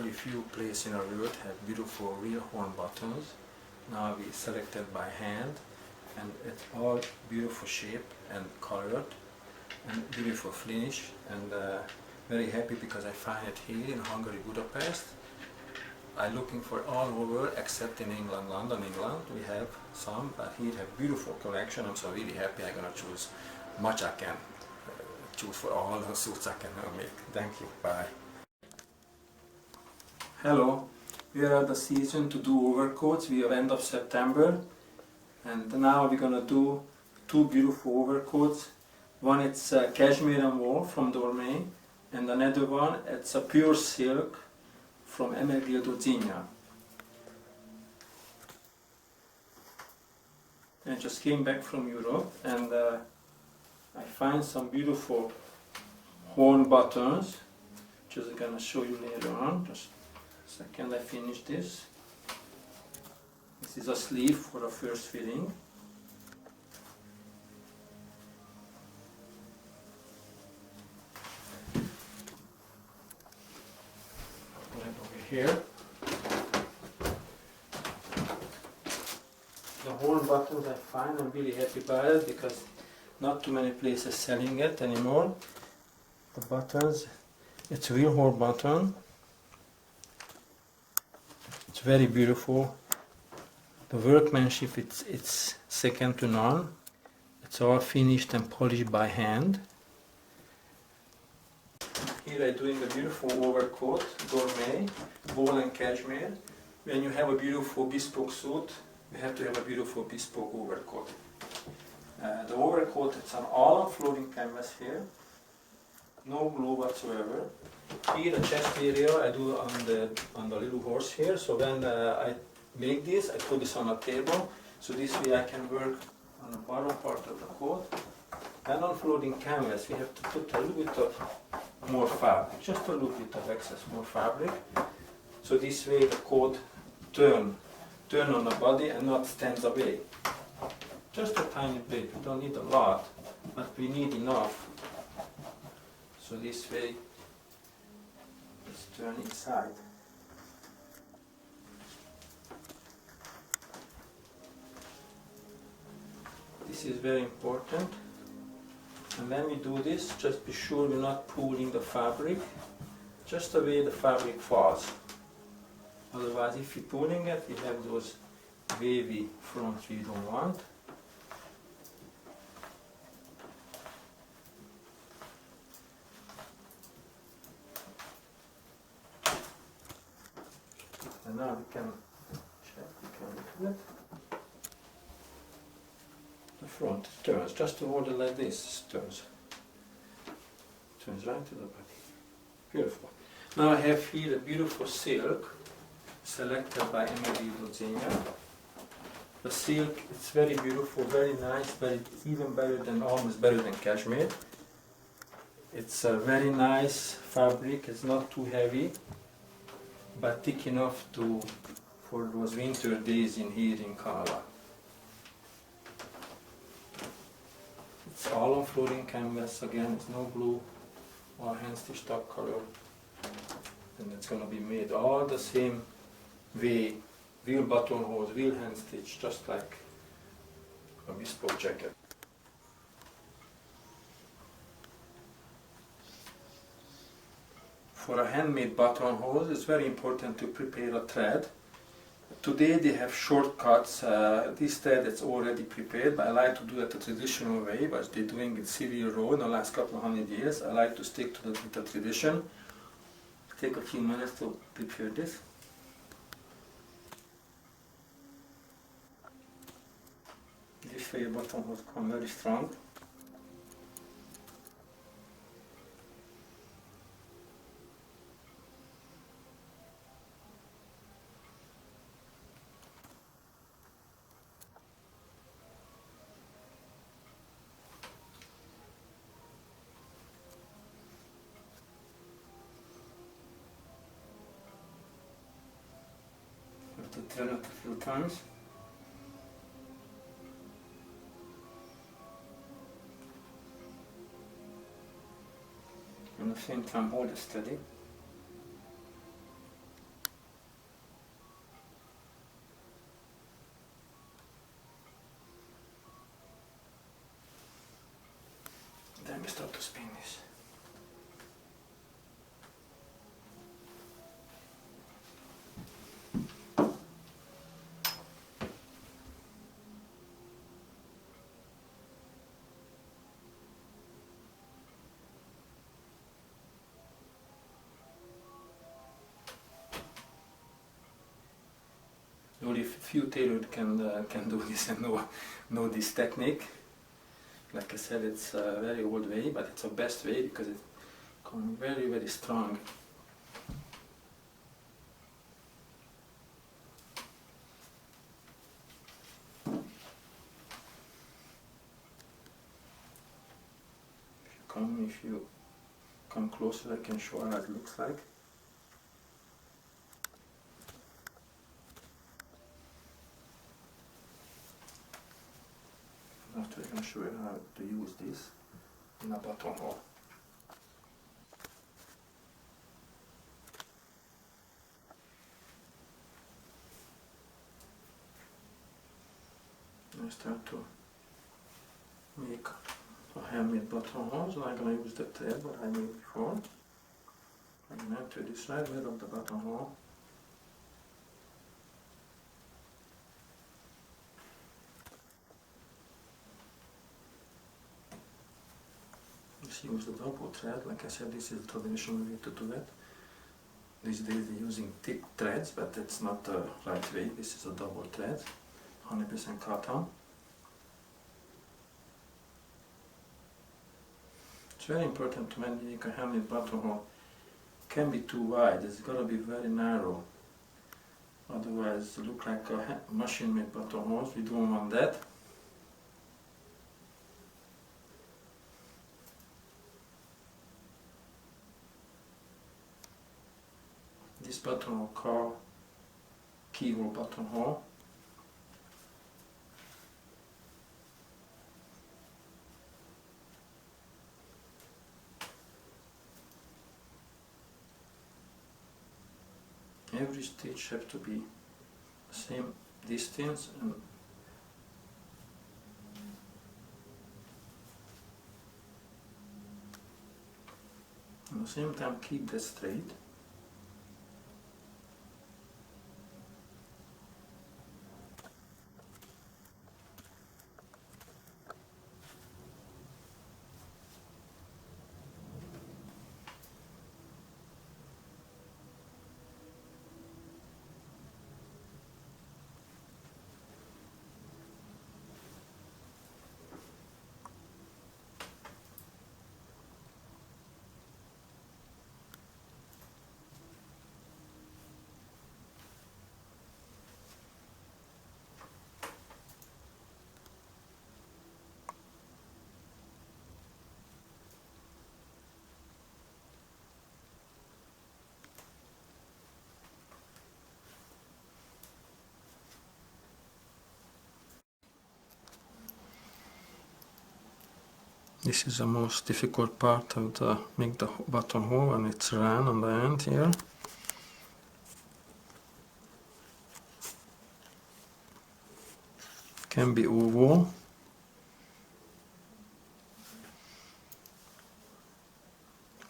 Very few places in our world have beautiful real horn buttons. Now we selected by hand, and it's all beautiful shape and colored and beautiful finish, and very happy because I find it here in Hungary, Budapest. I'm looking for all over except in England, London, England. We have some, but here have beautiful collection. I'm so really happy I'm gonna choose much I can choose for all the suits I can make. Thank you. Bye. Hello. We are at the season to do overcoats. We are end of September, and now we're gonna do two beautiful overcoats. One it's cashmere and wool from Dormay, and another one it's a pure silk from Emergildo. I just came back from Europe, and I find some beautiful horn buttons, which I'm gonna show you later on. Just a second, I finish this. This is a sleeve for the first fitting. Here. The horn buttons I find, I'm really happy about it because not too many places selling it anymore. The buttons, it's a real horn button. It's very beautiful. The workmanship, it's second to none. It's all finished and polished by hand. Here I'm doing a beautiful overcoat, Dormay, wool and cashmere. When you have a beautiful bespoke suit, you have to have a beautiful bespoke overcoat. The overcoat, it's an all floating canvas here, no glue whatsoever. Here the chest area I do on the little horse here, so when I make this, I put this on a table, so this way I can work on the bottom part of the coat. And on floating canvas we have to put a little bit of more fabric, just a little bit of excess more fabric, so this way the coat turn on the body and not stands away. Just a tiny bit, we don't need a lot, but we need enough, so this way it's turn inside. This is very important. And when we do this, just be sure we're not pulling the fabric, just the way the fabric falls. Otherwise, if you're pulling it, we have those wavy fronts we don't want. And now we can check, we can do it. The front turns, just to hold it like this, turns right to the body. Beautiful. Now I have here a beautiful silk selected by Emergildo. The silk, it's very beautiful, very nice, very even better than, almost better than cashmere. It's a very nice fabric, it's not too heavy, but thick enough for those winter days in here in Canada. It's all on floating canvas, again, it's no glue, all hand stitched up color, and it's going to be made all the same way, real buttonholes, real hand stitch, just like a bespoke jacket. For a handmade buttonhole, it's very important to prepare a thread. Today they have shortcuts. This thread is already prepared, but I like to do it the traditional way, but they're doing it Civil Row in the last couple of 100 years. I like to stick to the tradition. Take a few minutes to prepare this. This way your buttonholes come very strong. To turn it a few times. And at the same time hold it steady. me start to spin this. Only few tailors can do this and know this technique. Like I said, it's a very old way, but it's the best way because it comes very, very strong. If you come closer, I can show how it looks like. After I can show you how to use this in a buttonhole. I start to make a handmade buttonhole, so I'm going to use the thread that I made before. I'm going to enter this right middle of the buttonhole. Just use the double thread. Like I said, this is the traditional way to do it. These days they're using thick threads, but it's not the right way. This is a double thread, 100% cotton. It's very important to when you make a handmade buttonhole. It can't be too wide. It's got to be very narrow. Otherwise, it looks like a machine-made buttonholes. We don't want that. This buttonhole called keyhole buttonhole. Every stitch has to be the same distance and at the same time keep that straight. This is the most difficult part of the make the buttonhole, and it's round on the end here. Can be oval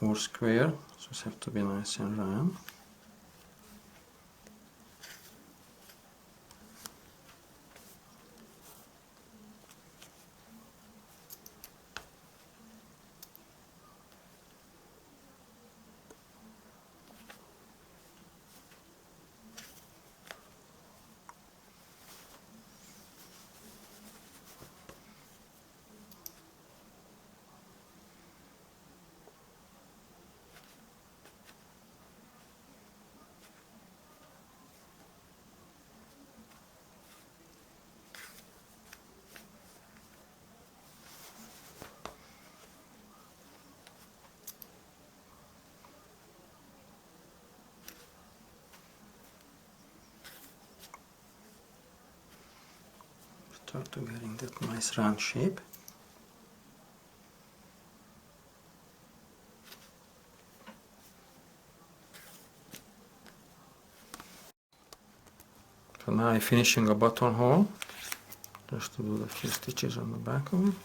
or square, so it has to be nice and round. Start to getting that nice round shape. So now I'm finishing a buttonhole, just to do the few stitches on the back of it.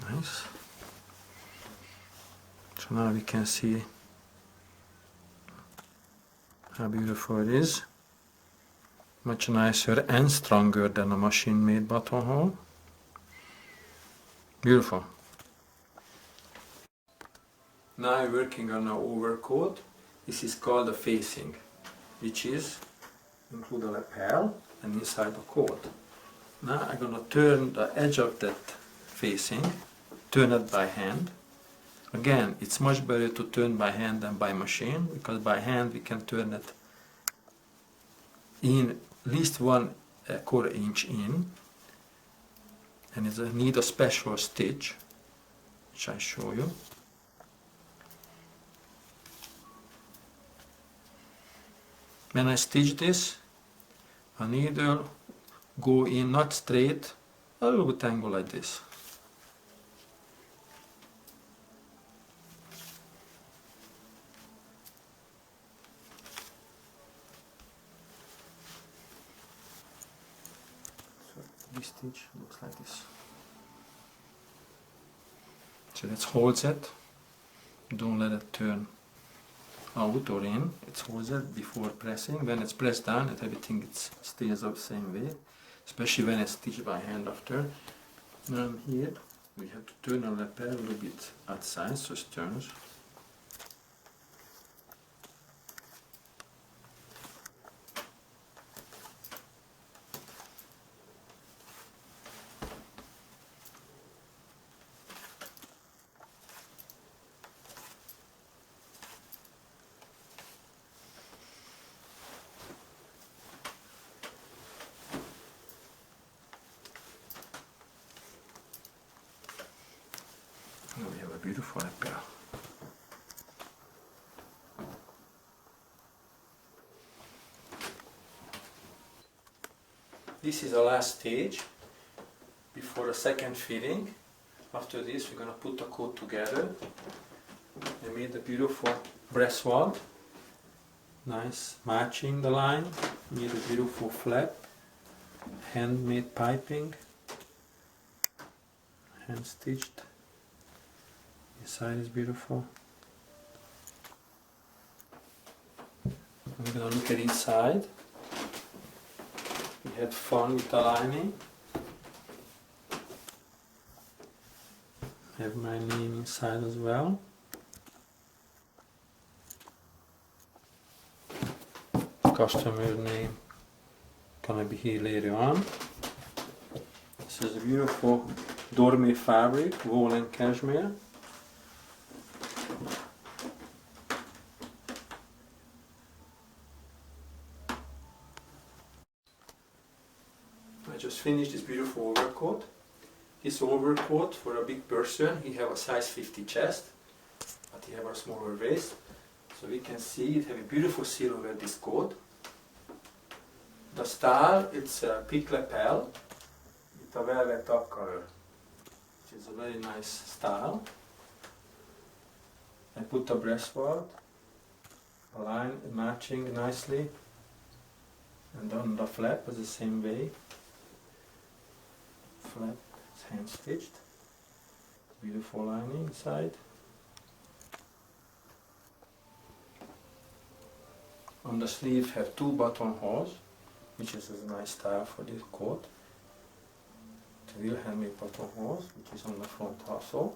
Nice. So now we can see how beautiful it is. Much nicer and stronger than a machine-made buttonhole. Beautiful. Now I'm working on an overcoat. This is called a facing, which is include a lapel and inside the coat. Now I'm gonna turn the edge of that facing, turn it by hand. Again, it's much better to turn by hand than by machine, because by hand we can turn it in at least 1/4 inch in, and it needs a special stitch, which I show you. When I stitch this, a needle go in not straight, a little bit angle like this. This stitch looks like this. So let's hold it. Don't let it turn out or in. It holds it before pressing. When it's pressed down, everything stays the same way. Especially when it's stitched by hand after. Now here we have to turn our lapel a little bit outside, so it turns. Now we have a beautiful lapel. This is the last stage before the second fitting. After this we're going to put the coat together. I made a beautiful breastwald, nice matching the line. Made a beautiful flap, handmade piping, hand stitched. Inside is beautiful. We're going to look at inside. We had fun with the lining. I have my name inside as well. Customer name gonna be here later on. This is a beautiful dorme fabric, wool and cashmere. I just finished this beautiful overcoat. This overcoat for a big person, he have a size 50 chest, but he have a smaller waist. So we can see it have a beautiful silhouette, this coat. The style, it's a pick lapel with a velvet top color, which is a very nice style. I put a breastwald, a line matching nicely, and on the flap is the same way. Flap is hand stitched, beautiful lining inside. On the sleeve have 2 buttonholes, which is a nice style for this coat. The real handmade buttonholes, which is on the front also.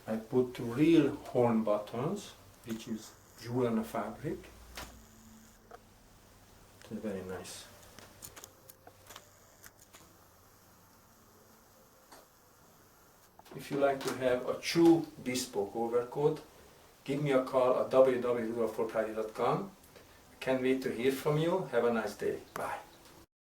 I put real horn buttons, which is jewel on the fabric. It's very nice. If you like to have a true bespoke overcoat, give me a call at www.overcoats.com. Can't wait to hear from you. Have a nice day. Bye.